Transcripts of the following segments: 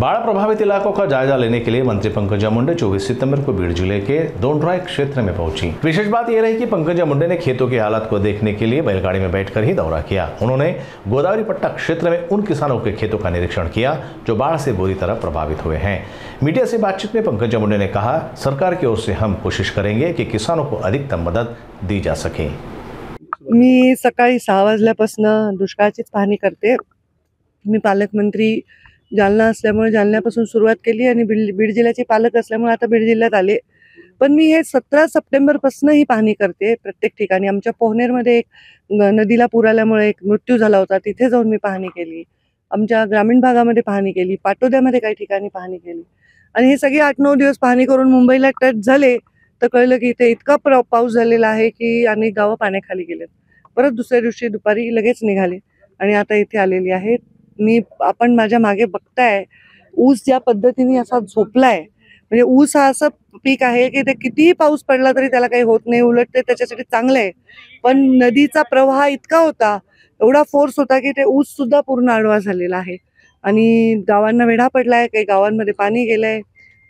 बाढ़ प्रभावित इलाकों का जायजा लेने के लिए मंत्री पंकजा मुंडे 24 सितंबर को बीड़ जिले के दोंडराय क्षेत्र में पहुंची। विशेष बात यह रही कि पंकजा मुंडे ने खेतों की हालत को देखने के लिए बैलगाड़ी में बैठकर ही दौरा किया। उन्होंने गोदावरी पट्टा क्षेत्र में उन किसानों के खेतों का निरीक्षण किया जो बाढ़ से बुरी तरह प्रभावित हुए हैं। मीडिया से बातचीत में पंकजा मुंडे ने कहा, सरकार की ओर से हम कोशिश करेंगे कि किसानों को अधिकतम मदद दी जा सके। मी सकाळी 6 वाजल्यापासून दुष्काळाचीच पाहणी करते। मी पालकमंत्री जालना असल्यामुळे जालन्यापासून सुरुवात केली आणि बीड जिल्ह्याचे पालक असल्यामुळे आता बीड जिल्ह्यात आले। पण मी हे 17 सप्टेंबर पासून ही पाहणी करते प्रत्येक ठिकाणी। आमच्या पोहनेरमध्ये एक नदीला पूर आल्यामुळे एक मृत्यू झाला होता, तिथे जाऊन मी पाहणी केली। आमच्या ग्रामीण भागामध्ये पाहणी केली, पाटोद्यामध्ये काही ठिकाणी पाहणी केली आणि हे सगळे 8-9 दिवस पाहणी करून मुंबईला टच झाले तर कळलं की इथे इतका पाऊस झालेला आहे की अनेक गावं पाण्याखाली गेलेत। परत दुसऱ्या दिवशी दुपारी लगेच निघाले आणि आता इथे आलेली आहे। आपण माझ्या मागे बघताय ऊस ज्या पद्धतीने असा झोपलाय, म्हणजे ऊस हा असं पीक आहे की ते कितीही पाऊस पडला तरी त्याला काही होत नाही, उलट ते त्याच्यासाठी चांगलं आहे। पण नदीचा प्रवाह इतका होता, एवढा फोर्स होता की ते ऊस सुद्धा पूर्ण आडवा झालेला आहे आणि गावांना वेढा पडलाय, काही गावांमध्ये पाणी गेलंय,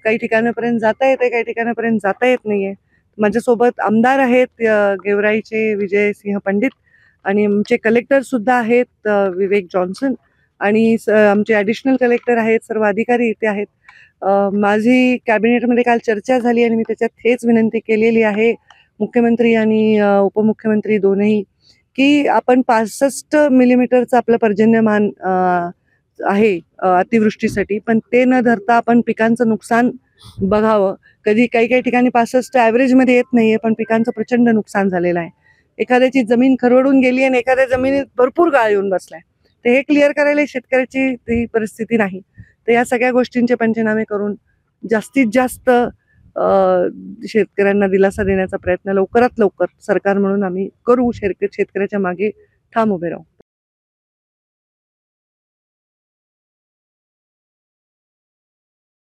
काही ठिकाणापर्यंत जाता येते, काही ठिकाणापर्यंत जाता येत नाहीये। माझ्यासोबत आमदार आहेत गेवराईचे विजयसिंह पंडित आणि आमचे कलेक्टर सुद्धा आहेत विवेक जॉन्सन आणि आमचे ॲडिशनल कलेक्टर आहेत, सर्व अधिकारी इथे आहेत। माझी कॅबिनेटमध्ये काल चर्चा झाली आणि मी त्याच्यात हेच विनंती केलेली आहे मुख्यमंत्री आणि उपमुख्यमंत्री दोनही की आपण 65 मिलीमीटरचं आपलं पर्जन्यमान आहे अतिवृष्टीसाठी, पण ते न धरता आपण पिकांचं नुकसान बघावं। काही ठिकाणी 65 ॲव्हरेजमध्ये येत नाहीये, पण पिकांचं प्रचंड नुकसान झालेलं आहे। एखाद्याची जमीन खरवडून गेली आणि एखाद्या जमिनीत भरपूर गाळ येऊन बसलाय, तर हे क्लिअर करायला शेतकऱ्याची ती परिस्थिती नाही। तर या सगळ्या गोष्टींचे पंचनामे करून जास्तीत जास्त शेतकऱ्यांना दिलासा देण्याचा प्रयत्न लवकरात लवकर सरकार म्हणून आम्ही करू। शेतकऱ्याच्या मागे ठाम उभे राहू।